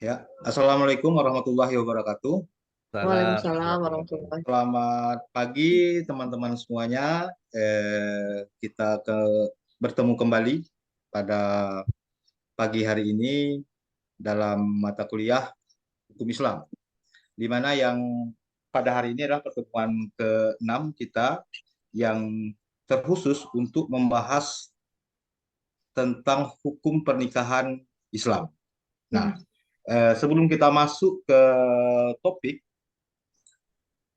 Ya, Assalamualaikum warahmatullahi wabarakatuh. Salam Waalaikumsalam warahmatullahi warahmatullahi. wabarakatuh. Selamat pagi teman-teman semuanya. Kita bertemu kembali pada pagi hari ini dalam mata kuliah Hukum Islam, di mana yang pada hari ini adalah pertemuan ke-6 kita yang terkhusus untuk membahas tentang hukum pernikahan Islam. Nah, sebelum kita masuk ke topik,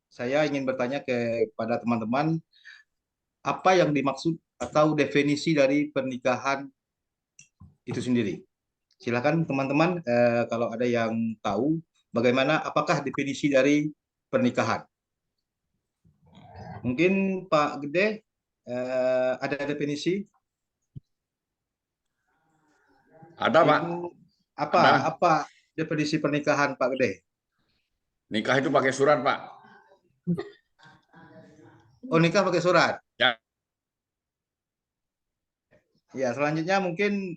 saya ingin bertanya kepada teman-teman, apa yang dimaksud atau definisi dari pernikahan itu sendiri. Silakan teman-teman, kalau ada yang tahu, bagaimana, apakah definisi dari pernikahan. Mungkin Pak Gede, ada definisi? Ada, Pak. Ibu, apa Ada. apa definisi pernikahan Pak Gede? Nikah itu pakai surat, Pak. Oh, nikah pakai surat. Ya, Ya, selanjutnya mungkin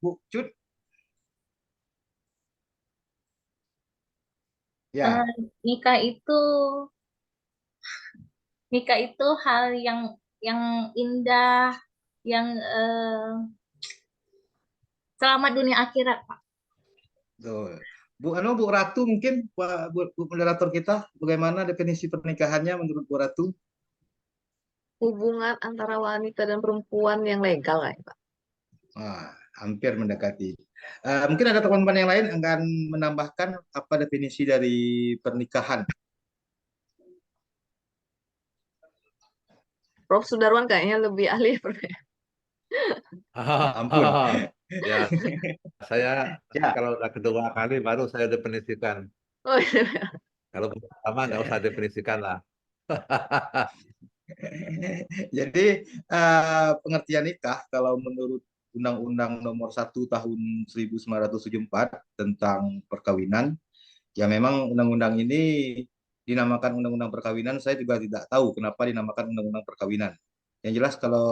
Bu Cut. Eh, Ya, nikah itu nikah itu hal yang indah, yang selamat dunia akhirat, Pak. betul. Bu Ratu mungkin Bu moderator kita, bagaimana definisi pernikahannya menurut Bu Ratu? Hubungan antara wanita dan perempuan yang legal lah, ya, Pak. Wah, hampir mendekati. Mungkin ada teman-teman yang lain akan menambahkan apa definisi dari pernikahan. Prof. Sudarwan kayaknya lebih ahli. Ampun. ya, saya nanti Ya, kalau udah kedua kali baru saya definisikan. Oh, iya. Kalau pertama nggak usah definisikan lah. jadi pengertian nikah kalau menurut Undang-Undang Nomor 1 Tahun 1974 tentang perkawinan, ya memang undang-undang ini dinamakan Undang-Undang Perkawinan. Saya juga tidak tahu kenapa dinamakan Undang-Undang Perkawinan. Yang jelas kalau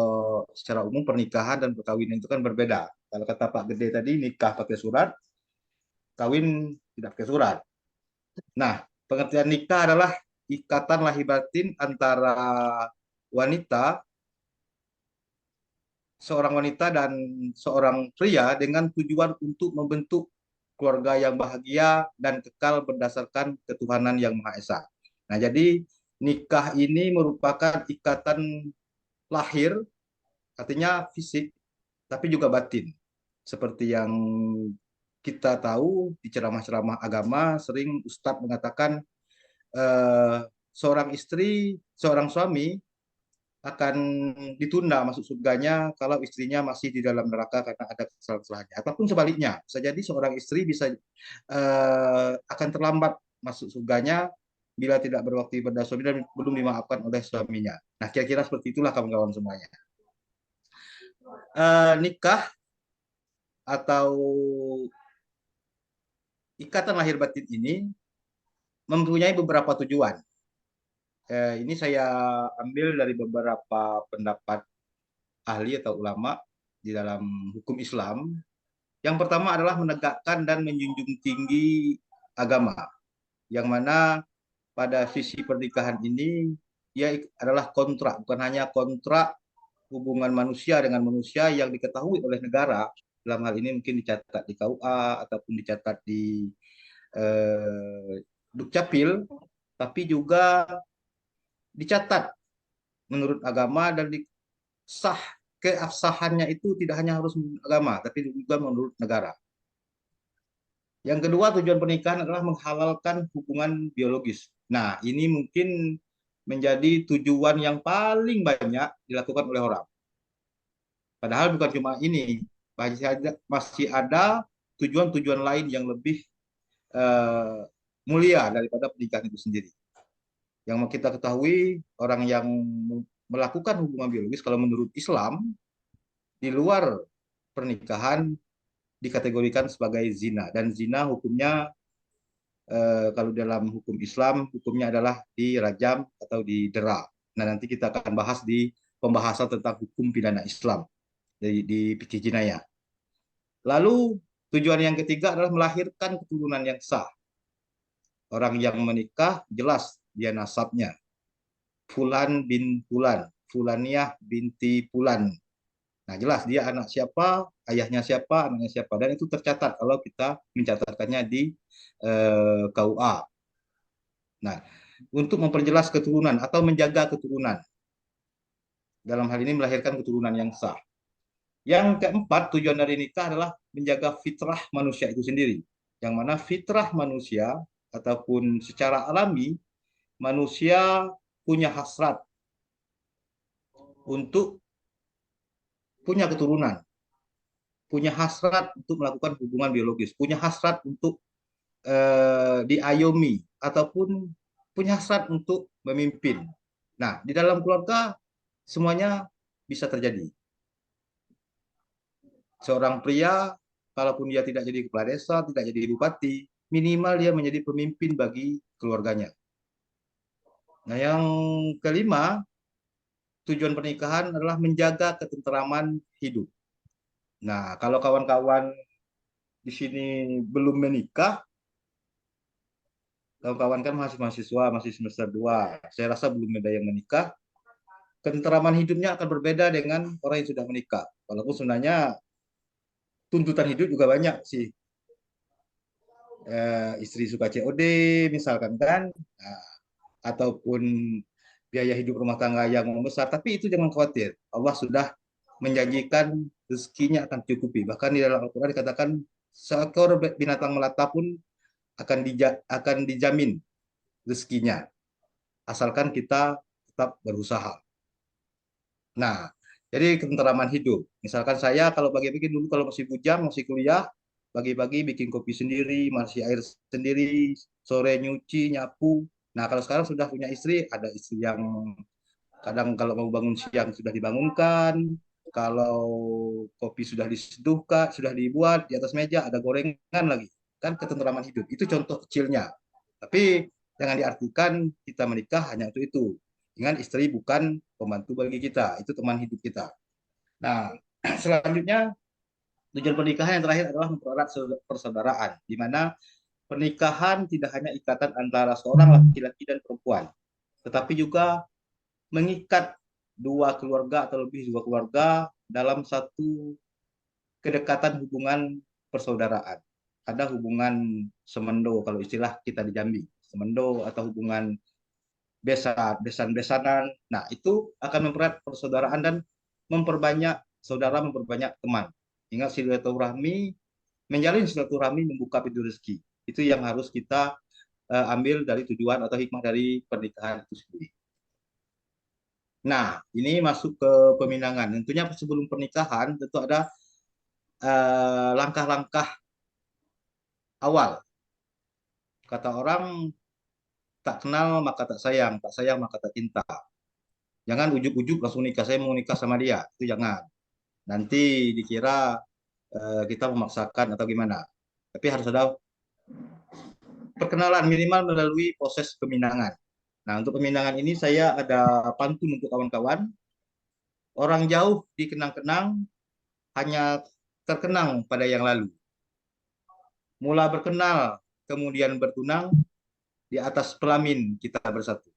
secara umum pernikahan dan perkawinan itu kan berbeda. Kalau kata Pak Gede tadi nikah pakai surat, kawin tidak pakai surat. Nah, pengertian nikah adalah ikatan lahir batin antara wanita, seorang wanita dan seorang pria dengan tujuan untuk membentuk keluarga yang bahagia dan kekal berdasarkan ketuhanan yang Maha Esa. Nah, jadi nikah ini merupakan ikatan lahir, artinya fisik, tapi juga batin. Seperti yang kita tahu di ceramah-ceramah agama, sering Ustadz mengatakan eh, seorang istri, seorang suami akan ditunda masuk surganya kalau istrinya masih di dalam neraka karena ada kesalahan-kesalahannya. Ataupun sebaliknya, bisa jadi seorang istri bisa akan terlambat masuk surganya bila tidak berbakti pada suami dan belum dimaafkan oleh suaminya. Nah, kira-kira seperti itulah kawan-kawan semuanya. Nikah atau ikatan lahir batin ini mempunyai beberapa tujuan. Ini saya ambil dari beberapa pendapat ahli atau ulama di dalam hukum Islam. Yang pertama adalah menegakkan dan menjunjung tinggi agama, yang mana pada sisi pernikahan ini ia adalah kontrak, bukan hanya kontrak hubungan manusia dengan manusia yang diketahui oleh negara, dalam hal ini mungkin dicatat di KUA ataupun dicatat di Dukcapil, tapi juga dicatat menurut agama dan sah keabsahannya itu tidak hanya harus menurut agama, tapi juga menurut negara. Yang kedua, tujuan pernikahan adalah menghalalkan hubungan biologis. Nah, ini mungkin menjadi tujuan yang paling banyak dilakukan oleh orang. Padahal bukan cuma ini, masih ada tujuan-tujuan lain yang lebih uh, mulia daripada pernikahan itu sendiri. Yang kita ketahui, orang yang melakukan hubungan biologis, kalau menurut Islam, di luar pernikahan dikategorikan sebagai zina. Dan zina hukumnya kalau dalam hukum Islam hukumnya adalah dirajam atau didera. Nah, nanti kita akan bahas di pembahasan tentang hukum pidana Islam di fikih jinayah. Lalu Tujuan yang ketiga adalah melahirkan keturunan yang sah. Orang yang menikah jelas dia nasabnya. Fulan bin Fulan, Fulaniah binti Fulan. Nah, jelas dia anak siapa, ayahnya siapa, anaknya siapa. Dan itu tercatat kalau kita mencatatkannya di KUA. Nah, untuk memperjelas keturunan atau menjaga keturunan. Dalam hal ini melahirkan keturunan yang sah. Yang keempat, tujuan dari nikah adalah menjaga fitrah manusia itu sendiri. Yang mana fitrah manusia ataupun secara alami, manusia punya hasrat untuk punya keturunan, punya hasrat untuk melakukan hubungan biologis, punya hasrat untuk diayomi, ataupun punya hasrat untuk memimpin. Nah, di dalam keluarga semuanya bisa terjadi. Seorang pria, kalaupun dia tidak jadi kepala desa, tidak jadi bupati, minimal dia menjadi pemimpin bagi keluarganya. Nah, yang kelima, tujuan pernikahan adalah menjaga ketenteraman hidup. Nah, kalau kawan-kawan di sini belum menikah, kawan-kawan kan masih mahasiswa, masih semester 2. Saya rasa belum ada yang menikah. Ketenteraman hidupnya akan berbeda dengan orang yang sudah menikah. Walaupun sebenarnya tuntutan hidup juga banyak sih. Istri suka COD misalkan kan, nah, ataupun biaya hidup rumah tangga yang membesar, tapi itu jangan khawatir. Allah sudah menjanjikan rezekinya akan cukupi. Bahkan di dalam Al-Quran dikatakan seekor binatang melata pun akan dijamin rezekinya, asalkan kita tetap berusaha. Nah, jadi ketenteraman hidup. Misalkan saya kalau bagi-bagi dulu kalau masih bujang, masih kuliah, bagi-bagi bikin kopi sendiri, masih air sendiri, sore nyuci, nyapu. Nah, kalau sekarang sudah punya istri, ada istri yang kadang kalau mau bangun siang sudah dibangunkan, kalau kopi sudah diseduhkan, sudah dibuat di atas meja, ada gorengan lagi. Kan ketenteraman hidup. Itu contoh kecilnya. Tapi jangan diartikan kita menikah hanya untuk itu. Dengan istri bukan pembantu bagi kita, itu teman hidup kita. Nah, selanjutnya tujuan pernikahan yang terakhir adalah mempererat persaudaraan, di mana pernikahan tidak hanya ikatan antara seorang laki-laki dan perempuan, tetapi juga mengikat dua keluarga atau lebih dua keluarga dalam satu kedekatan hubungan persaudaraan. Ada hubungan semendo kalau istilah kita di Jambi, semendo atau hubungan besan-besanan. Nah, itu akan mempererat persaudaraan dan memperbanyak saudara, memperbanyak teman. Ingat silaturahmi, menjalin silaturahmi membuka pintu rezeki. Itu yang harus kita ambil dari tujuan atau hikmah dari pernikahan itu sendiri. Nah, ini masuk ke peminangan. Tentunya sebelum pernikahan tentu ada langkah-langkah awal. Kata orang, tak kenal maka tak sayang maka tak cinta. Jangan ujuk-ujuk langsung nikah, saya mau nikah sama dia. Itu jangan. Nanti dikira kita memaksakan atau gimana. Tapi harus ada perkenalan minimal melalui proses peminangan. Nah, untuk peminangan ini saya ada pantun untuk kawan-kawan. Orang jauh dikenang-kenang, hanya terkenang pada yang lalu. Mula berkenal, kemudian bertunang, di atas pelamin kita bersatu.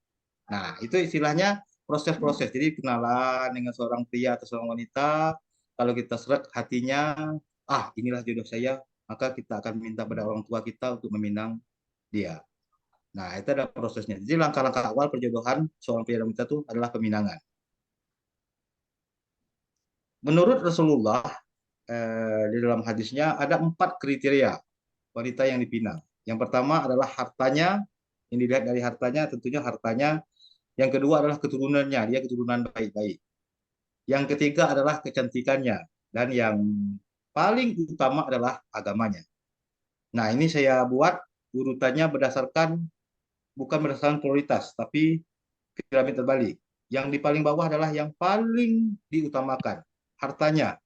Nah, itu istilahnya proses-proses. Jadi kenalan dengan seorang pria atau seorang wanita, kalau kita seret hatinya, inilah jodoh saya, maka kita akan minta pada orang tua kita untuk meminang dia. Nah, itu ada prosesnya. Jadi langkah-langkah awal perjodohan seorang pria dan wanita itu adalah peminangan. Menurut Rasulullah, di dalam hadisnya ada 4 kriteria wanita yang dipinang. Yang pertama adalah hartanya, yang dilihat dari hartanya tentunya hartanya. Yang kedua adalah keturunannya, dia keturunan baik-baik. Yang ketiga adalah kecantikannya. Dan yang paling utama adalah agamanya. Nah, ini saya buat urutannya bukan berdasarkan prioritas, tapi piramid terbalik. Yang di paling bawah adalah yang paling diutamakan. Hartanya,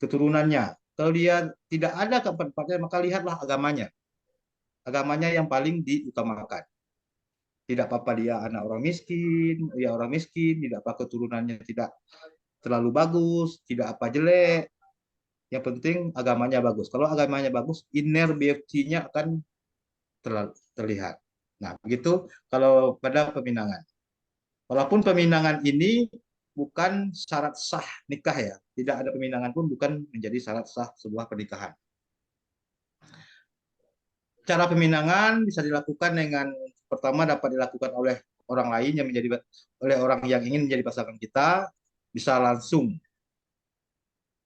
keturunannya. Kalau dia tidak ada keempat-empatnya, maka lihatlah agamanya. Agamanya yang paling diutamakan. Tidak apa-apa dia anak orang miskin, dia orang miskin, tidak apa keturunannya tidak terlalu bagus, tidak apa jelek. Yang penting agamanya bagus. Kalau agamanya bagus, inner beauty-nya akan terlihat. Nah, begitu kalau pada peminangan. Walaupun peminangan ini bukan syarat sah nikah ya. Tidak ada peminangan pun bukan menjadi syarat sah sebuah pernikahan. Cara peminangan bisa dilakukan dengan pertama dapat dilakukan oleh orang lain yang menjadi oleh orang yang ingin menjadi pasangan kita, bisa langsung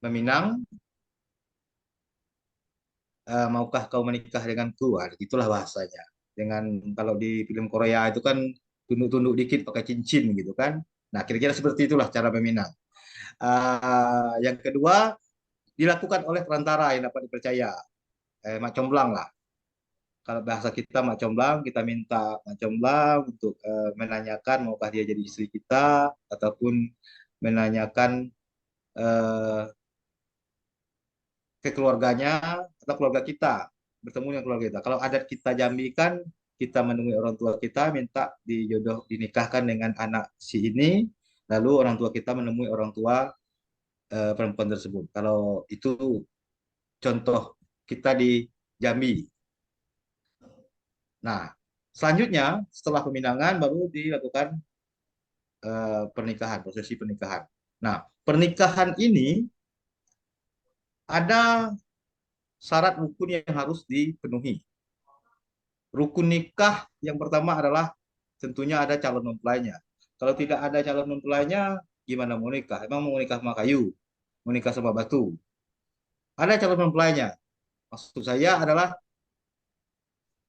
meminang, maukah kau menikah denganku? Itulah bahasanya. Dengan kalau di film Korea itu kan tunduk-tunduk dikit pakai cincin gitu kan. Nah, kira-kira seperti itulah cara meminang. Yang kedua dilakukan oleh perantara yang dapat dipercaya, mak comblang lah. Kalau bahasa kita mak comblang, kita minta mak comblang untuk menanyakan maukah dia jadi istri kita ataupun menanyakan eh, ke keluarganya atau keluarga kita bertemu dengan keluarga kita. Kalau adat kita Jambi kan kita menemui orang tua kita minta dinikahkan dengan anak si ini, lalu orang tua kita menemui orang tua perempuan tersebut. Kalau itu contoh kita di Jambi. Nah, selanjutnya setelah peminangan baru dilakukan pernikahan, prosesi pernikahan. Nah, pernikahan ini ada syarat rukun yang harus dipenuhi. Rukun nikah yang pertama adalah tentunya ada calon mempelainya. Kalau tidak ada calon mempelainya, gimana mau nikah? Emang mau nikah sama kayu? Mau nikah sama batu? Ada calon mempelainya. Maksud saya adalah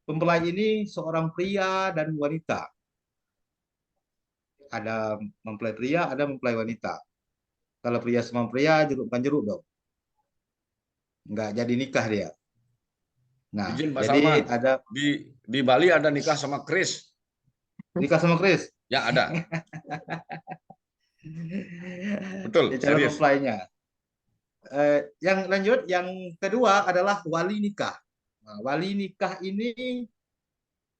mempelai ini seorang pria dan wanita. Ada mempelai pria, ada mempelai wanita. Kalau pria sama pria, jeruk bukan jeruk dong. Nggak jadi nikah dia. Nah, Izin Pak jadi Salman, ada di Bali ada nikah sama Kris. nikah sama Chris. Ya ada. Betul, Ya, calon serius. mempelainya. Yang lanjut, yang kedua adalah wali nikah. Nah, wali nikah ini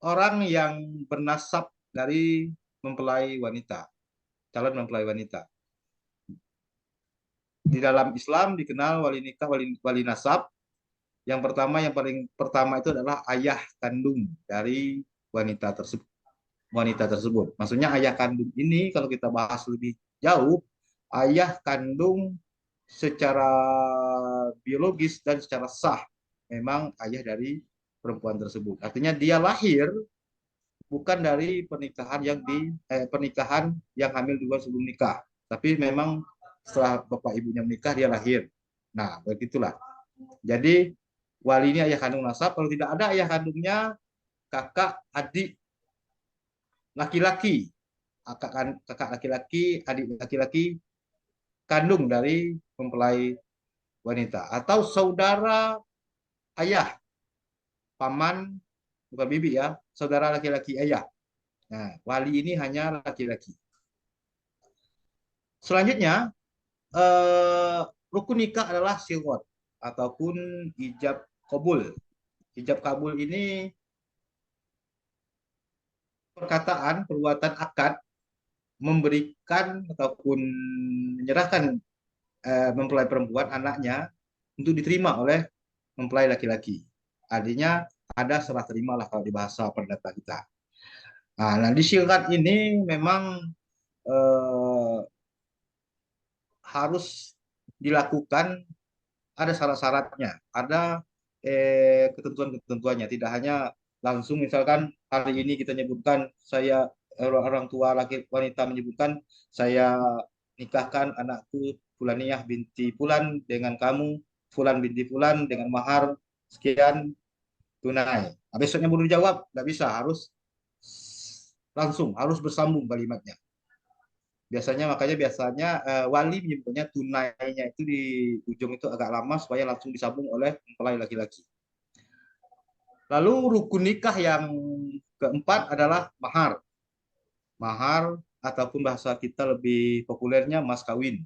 orang yang bernasab dari mempelai wanita, calon mempelai wanita. Di dalam Islam dikenal wali nikah, wali nasab. Yang pertama, yang paling pertama itu adalah ayah kandung dari wanita tersebut. Wanita tersebut. Maksudnya ayah kandung ini kalau kita bahas lebih jauh, ayah kandung secara biologis dan secara sah memang ayah dari perempuan tersebut. Artinya dia lahir bukan dari pernikahan yang hamil duluan sebelum nikah, tapi memang setelah bapak ibunya menikah dia lahir. Nah, begitulah. Jadi wali ini ayah kandung nasab. Kalau tidak ada ayah kandungnya, kakak adik laki-laki, kakak laki-laki, adik laki-laki kandung dari mempelai wanita atau saudara ayah, paman, bukan bibi ya, saudara laki-laki ayah. Nah, wali ini hanya laki-laki. Selanjutnya, rukun nikah adalah siwat ataupun ijab kabul. Ijab kabul ini perkataan, perbuatan akad memberikan ataupun menyerahkan mempelai perempuan anaknya untuk diterima oleh mempelai laki-laki. Artinya ada serah terima lah kalau di bahasa perdata kita. Nah, di syirat ini memang harus dilakukan, ada syarat-syaratnya, ada ketentuan-ketentuannya. Tidak hanya langsung misalkan hari ini kita nyebutkan saya orang tua laki wanita menyebutkan saya nikahkan anakku Fulaniyah binti Fulan dengan kamu Fulan binti Fulan dengan mahar sekian tunai. Nah, besoknya baru dijawab, nggak bisa, harus langsung, harus bersambung kalimatnya. Biasanya wali menyebutnya tunainya itu di ujung itu agak lama supaya langsung disambung oleh mempelai laki-laki. Lalu rukun nikah yang keempat adalah mahar. Mahar ataupun bahasa kita lebih populernya mas kawin.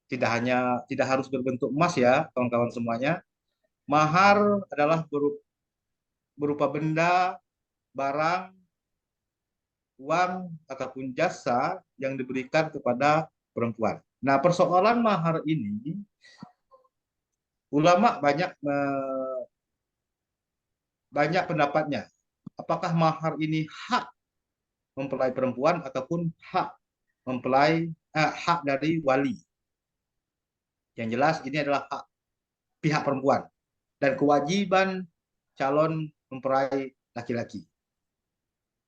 Tidak harus berbentuk emas ya, kawan-kawan semuanya. Mahar adalah berupa benda, barang, uang ataupun jasa yang diberikan kepada perempuan. Nah, persoalan mahar ini ulama banyak pendapatnya. Apakah mahar ini hak mempelai perempuan ataupun hak hak dari wali? Yang jelas ini adalah hak pihak perempuan dan kewajiban calon mempelai laki-laki.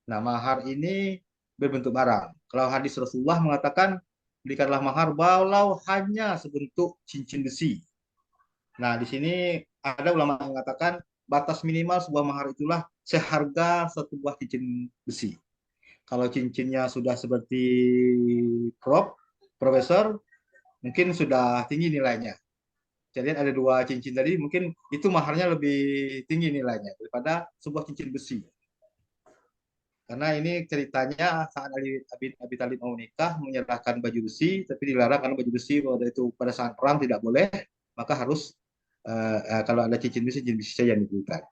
Nah, mahar ini berbentuk barang. Kalau hadis Rasulullah mengatakan, berikanlah mahar walau hanya sebentuk cincin besi. Nah, di sini ada ulama yang mengatakan batas minimal sebuah mahar itulah seharga satu buah cincin besi. Kalau cincinnya sudah seperti profesor, mungkin sudah tinggi nilainya. Jadi ada dua cincin tadi, mungkin itu maharnya lebih tinggi nilainya daripada sebuah cincin besi. Karena ini ceritanya saat Abi Thalib mau nikah, menyerahkan baju besi, tapi dilarang karena baju besi pada saat perang tidak boleh, maka harus kalau ada cincin besi saja yang diberikan.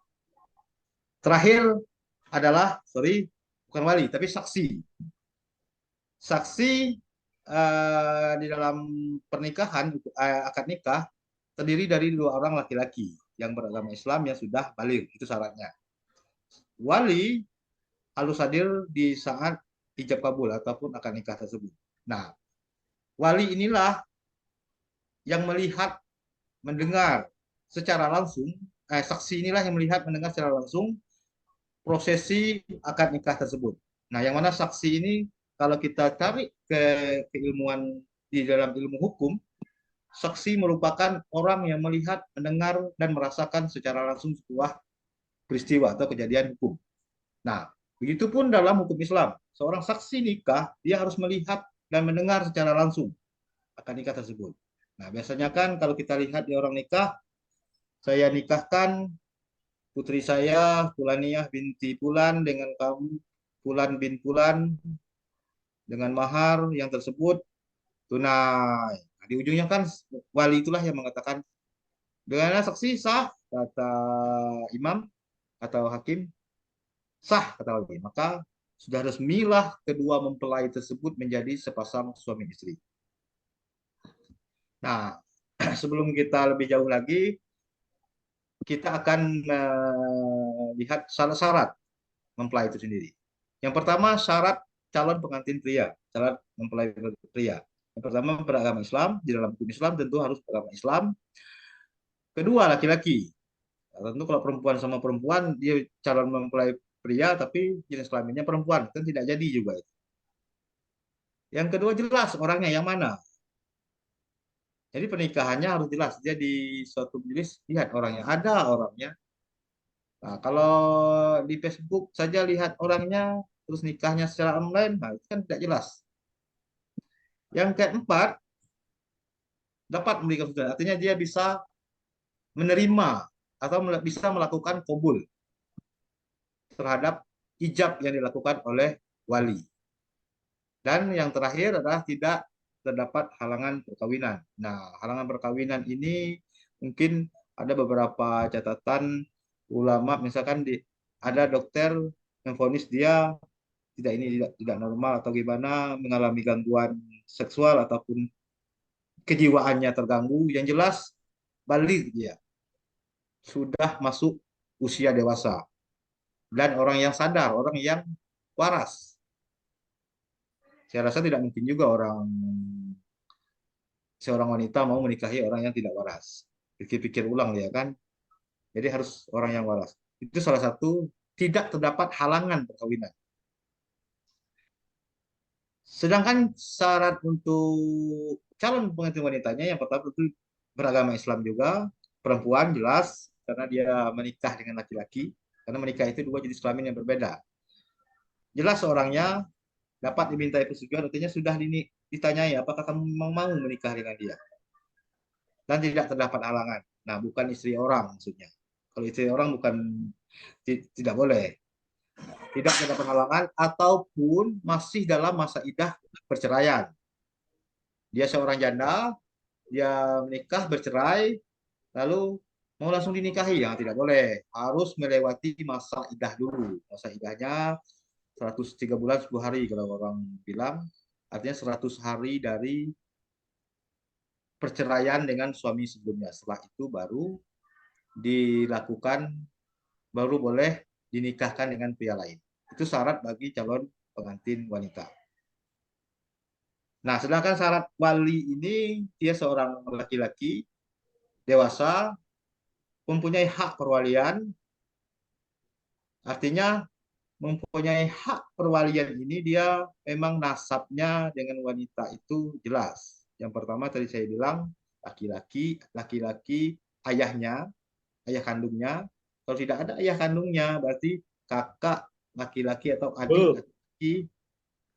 Terakhir adalah, bukan wali, tapi saksi. Saksi di dalam pernikahan, akad nikah, terdiri dari dua orang laki-laki yang beragama Islam yang sudah baligh, itu syaratnya. Wali harus hadir di saat ijab kabul ataupun akad nikah tersebut. Nah, wali inilah yang melihat, mendengar secara langsung, saksi inilah yang melihat, mendengar secara langsung prosesi akad nikah tersebut. Nah, yang mana saksi ini kalau kita tarik ke keilmuan di dalam ilmu hukum, saksi merupakan orang yang melihat, mendengar, dan merasakan secara langsung sebuah peristiwa atau kejadian hukum. Nah, begitupun dalam hukum Islam, seorang saksi nikah, dia harus melihat dan mendengar secara langsung akad nikah tersebut. Nah, biasanya kan kalau kita lihat di orang nikah, saya nikahkan putri saya, Fulaniyah binti Fulan, dengan kamu, Fulan bin Fulan, dengan mahar yang tersebut tunai. Nah, di ujungnya kan wali itulah yang mengatakan, dengan saksi sah, kata imam atau hakim, sah kata wali. Maka sudah resmilah kedua mempelai tersebut menjadi sepasang suami istri. Nah, sebelum kita lebih jauh lagi, kita akan lihat syarat-syarat mempelai itu sendiri. Yang pertama, syarat calon pengantin pria, syarat mempelai pria. Yang pertama, beragama Islam. Di dalam hukum Islam tentu harus beragama Islam. Kedua, laki-laki. Nah, tentu kalau perempuan sama perempuan, dia calon mempelai pria, tapi jenis kelaminnya perempuan. Kan tidak jadi juga. Yang kedua, jelas orangnya yang mana. Jadi pernikahannya harus jelas. Dia di suatu majelis, lihat orangnya. Ada orangnya. Nah, kalau di Facebook saja lihat orangnya, terus nikahnya secara online, nah, itu kan tidak jelas. Yang keempat, dapat memberikan kesudahan. Artinya dia bisa menerima atau bisa melakukan qabul terhadap ijab yang dilakukan oleh wali. Dan yang terakhir adalah tidak terdapat halangan perkawinan. Nah, halangan perkawinan ini mungkin ada beberapa catatan ulama, misalkan ada dokter memvonis dia tidak normal atau gimana, mengalami gangguan seksual ataupun kejiwaannya terganggu, yang jelas balik dia sudah masuk usia dewasa dan orang yang sadar, orang yang waras. Saya rasa tidak mungkin juga seorang wanita mau menikahi orang yang tidak waras. Pikir-pikir ulang ya kan. Jadi harus orang yang waras. Itu salah satu, tidak terdapat halangan perkawinan. Sedangkan syarat untuk calon pengantin wanitanya yang pertama itu beragama Islam juga, perempuan jelas karena dia menikah dengan laki-laki, karena menikah itu dua jenis kelamin yang berbeda. Jelas orangnya, dapat dimintai persetujuan, artinya sudah ditanyai apakah kamu memang mau menikah dengan dia, dan tidak terdapat halangan. Nah, bukan istri orang maksudnya. Kalau istri orang bukan, tidak boleh. Tidak terdapat halangan ataupun masih dalam masa idah perceraian. Dia seorang janda, dia menikah, bercerai, lalu mau langsung dinikahi, yang tidak boleh. Harus melewati masa idah dulu. Masa idahnya 103 bulan 10 hari kalau orang bilang, artinya 100 hari dari perceraian dengan suami sebelumnya. Setelah itu baru dilakukan, baru boleh dinikahkan dengan pria lain. Itu syarat bagi calon pengantin wanita. Nah, sedangkan syarat wali ini dia seorang laki-laki dewasa, mempunyai hak perwalian, artinya mempunyai hak perwalian ini dia memang nasabnya dengan wanita itu jelas. Yang pertama tadi saya bilang laki-laki ayahnya, ayah kandungnya. Kalau tidak ada ayah kandungnya berarti kakak laki-laki atau adik laki-laki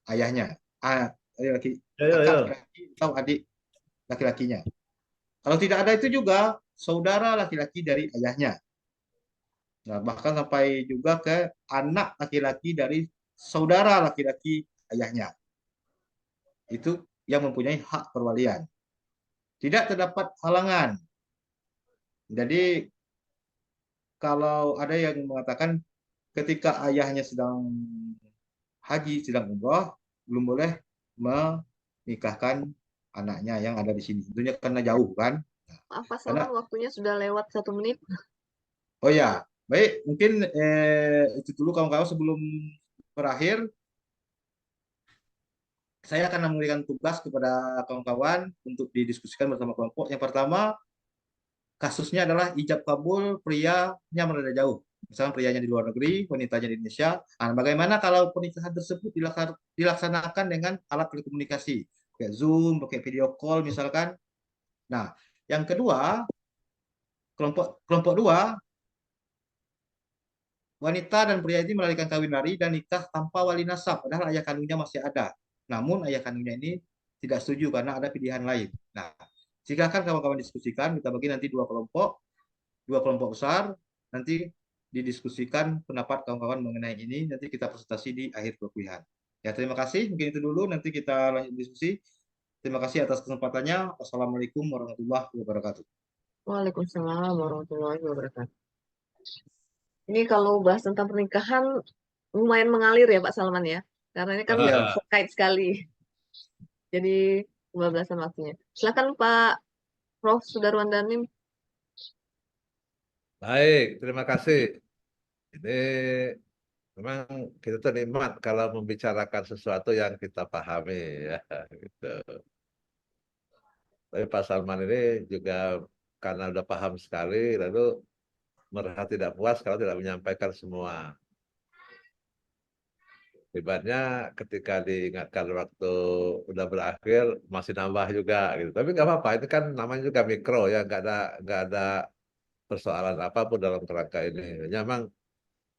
ayahnya. Kakak laki-laki atau adik laki-lakinya. Kalau tidak ada itu juga saudara laki-laki dari ayahnya. Nah, bahkan sampai juga ke anak laki-laki dari saudara laki-laki ayahnya. Itu yang mempunyai hak perwalian. Tidak terdapat halangan. Jadi kalau ada yang mengatakan ketika ayahnya sedang haji, sedang umroh, belum boleh menikahkan anaknya yang ada di sini. Tentunya karena jauh kan. Apa Karena Salman, waktunya sudah lewat 1 menit. oh ya, baik mungkin itu dulu kawan-kawan sebelum berakhir. Saya akan memberikan tugas kepada kawan-kawan untuk didiskusikan bersama kelompok. Yang pertama, kasusnya adalah ijab kabul prianya berada jauh. Misalnya prianya di luar negeri, wanitanya di Indonesia. Nah, bagaimana kalau pernikahan tersebut dilaksanakan dengan alat telekomunikasi, kayak Zoom, pakai video call misalkan. Nah, yang kedua, kelompok dua, wanita dan pria ini melarikan kawin lari dan nikah tanpa wali nasab, padahal ayah kandungnya masih ada. Namun ayah kandungnya ini tidak setuju karena ada pilihan lain. Nah, silakan kawan-kawan diskusikan. Kita bagi nanti dua kelompok besar. Nanti didiskusikan pendapat kawan-kawan mengenai ini. Nanti kita presentasi di akhir perkuliahan. Ya, terima kasih. Mungkin itu dulu. Nanti kita lanjut diskusi. Terima kasih atas kesempatannya. Wassalamualaikum warahmatullahi wabarakatuh. Waalaikumsalam warahmatullahi wabarakatuh. Ini kalau bahas tentang pernikahan lumayan mengalir ya Pak Salman ya. Karena ini kan Ya. terkait sekali. Jadi kebablasan waktunya. Silakan Pak Prof. Sudarwan Danim. Baik, terima kasih. Ini memang kita tuh nikmat kalau membicarakan sesuatu yang kita pahami ya. Gitu. Tapi Pak Salman ini juga karena udah paham sekali, lalu merasa tidak puas kalau tidak menyampaikan semua. Hebatnya ketika diingatkan waktu udah berakhir masih nambah juga gitu. Tapi nggak apa-apa, itu kan namanya juga mikro ya, nggak ada persoalan apapun dalam kerangka ini. Memang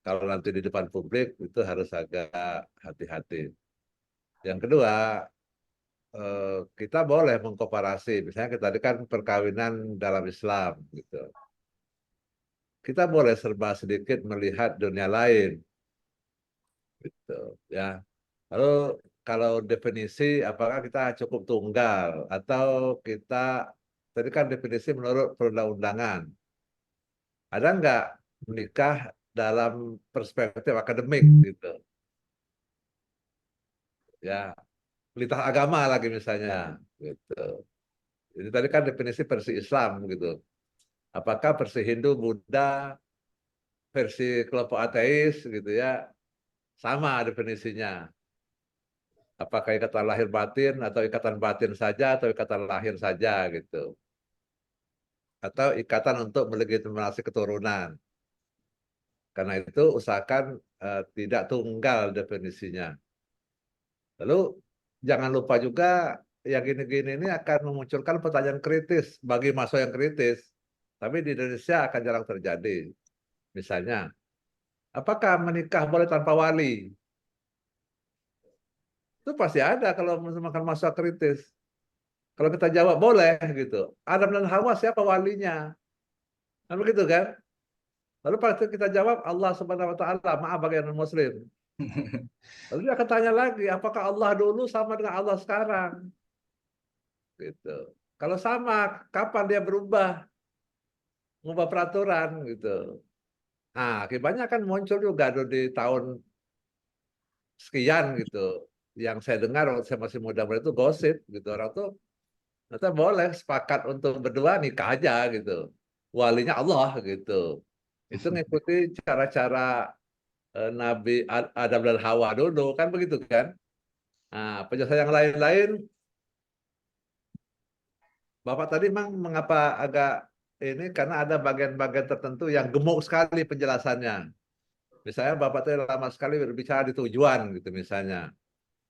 kalau nanti di depan publik itu harus agak hati-hati. Yang kedua, kita boleh mengkomparasi. Misalnya kita tadi kan perkawinan dalam Islam gitu. Kita boleh serba sedikit melihat dunia lain gitu ya. Lalu kalau definisi apakah kita cukup tunggal atau kita tadi kan definisi menurut perundang-undangan. Ada nggak menikah dalam perspektif akademik gitu? Ya, lintas agama lagi misalnya gitu. Jadi tadi kan definisi versi Islam gitu. Apakah versi Hindu, Buddha, versi kelompok ateis gitu ya, sama definisinya. Apakah ikatan lahir batin atau ikatan batin saja atau ikatan lahir saja gitu. Atau ikatan untuk melegitimasi keturunan. Karena itu usahakan tidak tunggal definisinya. Lalu jangan lupa juga yang gini-gini ini akan memunculkan pertanyaan kritis bagi mahasiswa yang kritis. Tapi di Indonesia akan jarang terjadi. Misalnya, apakah menikah boleh tanpa wali? Itu pasti ada kalau makan mahasiswa kritis. Kalau kita jawab boleh gitu. Adam dan Hawa siapa walinya? Kan begitu kan? Lalu pada kita jawab Allah Subhanahu wa taala, maaf bagi non muslim. Lalu dia akan tanya lagi, apakah Allah dulu sama dengan Allah sekarang? Gitu. Kalau sama, kapan dia berubah? Mengubah peraturan gitu. Nah, akibatnya kan muncul juga di tahun sekian gitu. Yang saya dengar waktu saya masih muda itu gosip gitu. Orang tuh Kita boleh sepakat untuk berdua nikah aja gitu. Walinya Allah gitu. Itu ngikuti cara-cara Nabi Adam dan Hawa dulu kan begitu kan. Nah, penjelasan yang lain-lain, Bapak tadi memang mengapa agak ini karena ada bagian-bagian tertentu yang gemuk sekali penjelasannya. Misalnya Bapak tadi lama sekali berbicara di tujuan gitu misalnya.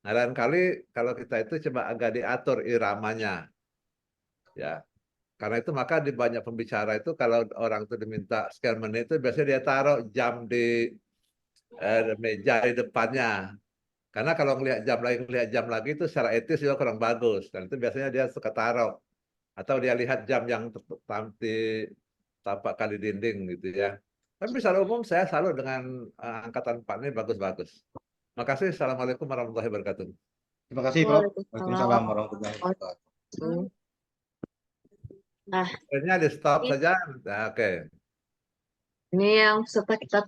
Nah, lain kali kalau kita itu coba agak diatur iramanya, ya. Karena itu maka di banyak pembicara itu kalau orang itu diminta sekian menit itu biasanya dia taruh jam di meja di depannya. Karena kalau ngelihat jam lagi itu secara etis juga kurang bagus. Dan itu biasanya dia suka taruh atau dia lihat jam yang tampakkan di dinding gitu ya. Tapi secara umum saya selalu dengan angkatan 4 ini bagus-bagus. Makasih. Assalamualaikum warahmatullahi wabarakatuh. Terima kasih, Prof. Waalaikumsalam warahmatullahi wabarakatuh. Nah, Akhirnya di stop saja. Nah, oke. ini yang peserta kita